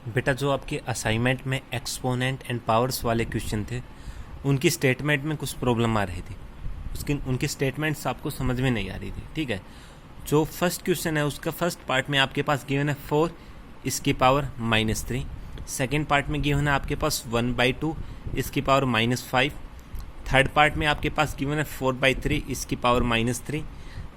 बेटा जो आपके असाइनमेंट में एक्सपोनेंट एंड पावर्स वाले क्वेश्चन थे उनकी स्टेटमेंट में कुछ प्रॉब्लम आ रही थी। उनकी स्टेटमेंट्स आपको समझ में नहीं आ रही थी। ठीक है, जो फर्स्ट क्वेश्चन है उसका फर्स्ट पार्ट में आपके पास गिवन है 4 इसकी पावर -3। सेकेंड पार्ट में गिवन है आपके पास 1/2 इसकी पावर -5। थर्ड पार्ट में आपके पास गिवन है 4/3 इसकी पावर -3।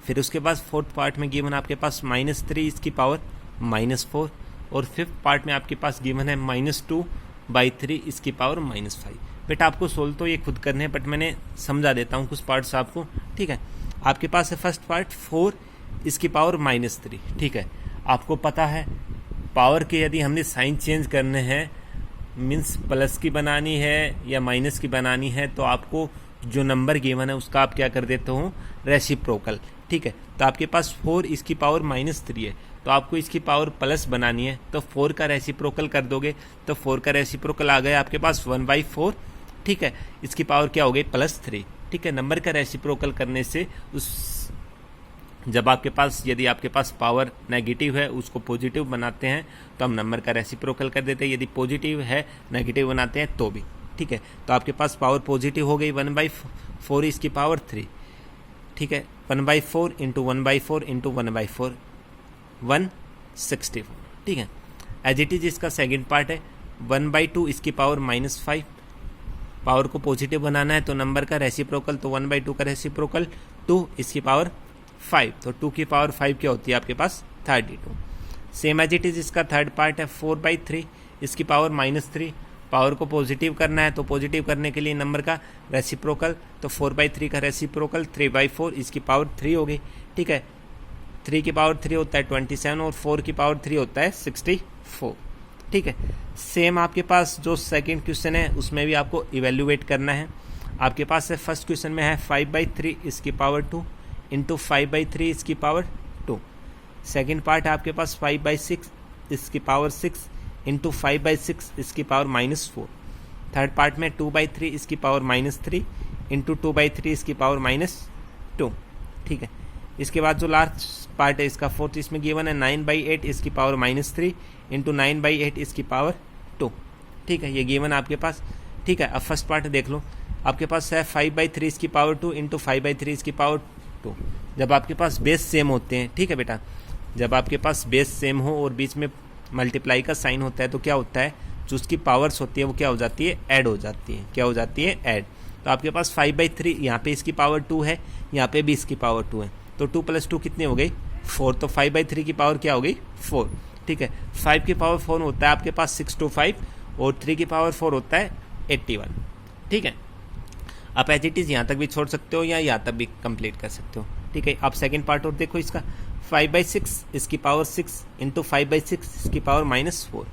फिर उसके बाद फोर्थ पार्ट में गिवन आपके पास -3 इसकी पावर -4 और फिफ्थ पार्ट में आपके पास गिवन है -2/3 इसकी पावर -5। बेटा आपको सोल्व तो ये खुद करने हैं, बट मैंने समझा देता हूँ कुछ पार्ट्स आपको। ठीक है, आपके पास है फर्स्ट पार्ट 4 इसकी पावर -3। ठीक है, आपको पता है पावर के यदि हमने साइन चेंज करने हैं, मीन्स प्लस की बनानी है या माइनस की बनानी है, तो आपको जो नंबर गिवन है उसका आप क्या कर देते हो, रेसिप्रोकल। ठीक है, तो आपके पास 4 इसकी पावर -3 है, तो आपको इसकी पावर प्लस बनानी है, तो 4 का रेसिप्रोकल कर दोगे, तो 4 का रेसिप्रोकल आ गया आपके पास 1/4। ठीक है, इसकी पावर क्या हो गई +3। ठीक है, नंबर का रेसिप्रोकल करने से जब आपके पास यदि आपके पास पावर नेगेटिव है उसको पॉजिटिव बनाते हैं तो हम नंबर का रेसिप्रोकल कर देते हैं, यदि पॉजिटिव है नेगेटिव बनाते हैं तो भी। ठीक है, तो आपके पास पावर पॉजिटिव हो गई 1/4 इसकी पावर 3। ठीक है, 1/4 इंटू 1/4 इंटू 1/4 164। ठीक है, एज इट इज इसका सेकेंड पार्ट है 1/2 इसकी पावर -5। पावर को पॉजिटिव बनाना है तो नंबर का रेसिप्रोकल, तो 1/2 का रेसिप्रोकल 2 इसकी पावर 5, तो 2 की पावर 5 क्या होती है आपके पास 32। सेम एज इट इज इसका थर्ड पार्ट है 4/3 इसकी पावर -3। पावर को पॉजिटिव करना है तो पॉजिटिव करने के लिए नंबर का रेसिप्रोकल, तो 4/3 का रेसिप्रोकल 3/4 इसकी पावर 3 हो गई। ठीक है, 3 की पावर 3 होता है 27 और 4 की पावर 3 होता है 64। ठीक है, सेम आपके पास जो सेकंड क्वेश्चन है उसमें भी आपको इवेल्युएट करना है। आपके पास है फर्स्ट क्वेश्चन में है 5/3 इसकी पावर 2 इंटू 5/3 इसकी पावर 2। सेकेंड पार्ट है आपके पास 5/6 इसकी पावर 6 इंटू 5/6 इसकी पावर -4। थर्ड पार्ट में 2/3 इसकी पावर -3 इंटू 2/3 इसकी पावर -2। ठीक है, इसके बाद जो लास्ट पार्ट है इसका फोर्थ, इसमें गिवन है 9/8 इसकी पावर -3 इंटू 9/8 इसकी पावर 2। ठीक है, ये गिवन आपके पास। ठीक है, अब फर्स्ट पार्ट देख लो, आपके पास है 5/3 इसकी पावर 2 इंटू 5/3 इसकी पावर 2। जब आपके पास बेस सेम होते हैं, ठीक है बेटा, जब आपके पास बेस सेम हो और बीच में मल्टीप्लाई का साइन होता है तो क्या होता है, जो उसकी पावर्स होती है वो क्या हो जाती है, ऐड हो जाती है। क्या हो जाती है, ऐड। तो आपके पास 5/3 यहाँ पे इसकी पावर 2 है, यहाँ पे भी इसकी पावर 2 है, तो 2 + 2 कितनी हो गई 4, तो 5/3 की पावर क्या हो गई 4। ठीक है, 5 की पावर 4 होता है आपके पास 625 और 3 की पावर 4 होता है 81। ठीक है, आप एज इट इज़ यहाँ तक भी छोड़ सकते हो या यहाँ तक भी कंप्लीट कर सकते हो। ठीक है, आप सेकंड पार्ट और देखो इसका 5/6 इसकी पावर 6 इंटू 5/6 इसकी पावर -4।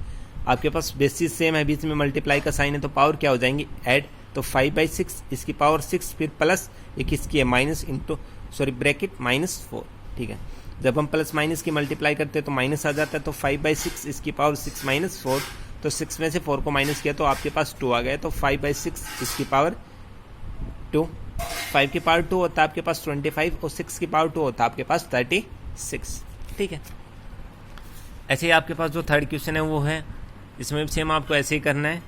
आपके पास बेसिस सेम है, बीच में मल्टीप्लाई का साइन है, तो पावर क्या हो जाएंगी ऐड, तो 5/6 इसकी पावर 6 फिर प्लस एक इसकी है माइनस इंटू ब्रैकेट -4। ठीक है, जब हम प्लस माइनस की मल्टीप्लाई करते हैं तो माइनस आ जाता है, तो 5/6 इसकी पावर 6 -4, तो 6 में से 4 को माइनस किया तो आपके पास 2 आ गया, तो 5/6 इसकी पावर 2। 5 की पावर 2 होता है आपके पास 25 और 6 की पावर 2 होता है आपके पास 36। ठीक है, ऐसे ही आपके पास जो थर्ड क्वेश्चन है वो है, इसमें भी सेम आपको ऐसे ही करना है।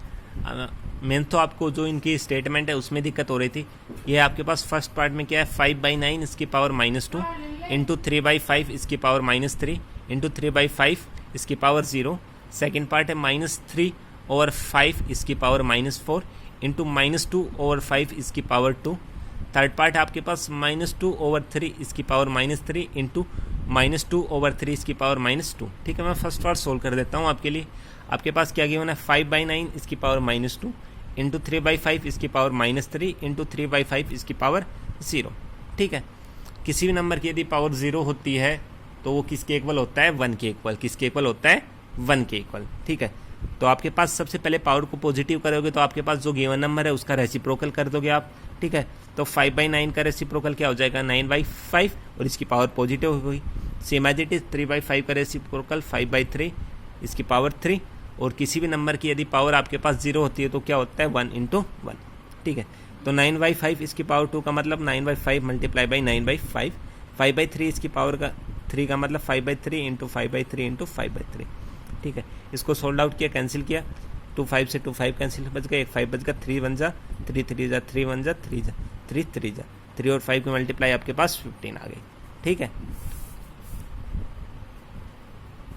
मेन तो आपको जो इनकी स्टेटमेंट है उसमें दिक्कत हो रही थी। ये आपके पास फर्स्ट पार्ट में क्या है 5/9 इसकी पावर -2 इंटू 3/5 इसकी पावर -3 इंटू 3/5 इसकी पावर 0। सेकेंड पार्ट है -3/5 इसकी पावर -4 इंटू -2/5 इसकी पावर 2। थर्ड पार्ट आपके पास -2/3 इसकी पावर -3 इंटू -2/3 इसकी पावर -2। ठीक है, मैं फर्स्ट पार्ट सोल्व कर देता हूँ आपके लिए। आपके पास क्या गिवन है 5/9 इसकी पावर -2 इंटू 3/5 इसकी पावर -3 इंटू 3/5 इसकी पावर 0। ठीक है, किसी भी नंबर की यदि पावर 0 होती है तो वो किसके इक्वल होता है 1 के इक्वल। किसके इक्वल होता है 1 के इक्वल। ठीक है, तो आपके पास सबसे पहले पावर को पॉजिटिव करोगे तो आपके पास जो गिवन नंबर है उसका रेसिप्रोकल कर दोगे आप। ठीक है, तो 5/9 का रेसिप्रोकल क्या हो जाएगा 9/5 और इसकी पावर पॉजिटिव हो गई। सेम एज इट इज 3/5 का रेसिप्रोकल 5/3 इसकी पावर 3, और किसी भी नंबर की यदि पावर आपके पास 0 होती है तो क्या होता है 1 × 1। ठीक है, तो 9/5 इसकी पावर 2 का मतलब 9/5 मल्टीप्लाई बाई 9/5। 5/3 इसकी पावर का 3 का मतलब 5/3 इंटू 5/3 इंटू 5/3। ठीक है, इसको सोल्ड आउट किया, कैंसिल किया, 2 5 से 2 5 कैंसिल बच गया, 1 5 बच गया, 3 1 जा 3 3 जा 3 1 जा 3 जा 3 3 जा 3 और 5 की मल्टीप्लाई आपके पास 15 आ गई। ठीक है,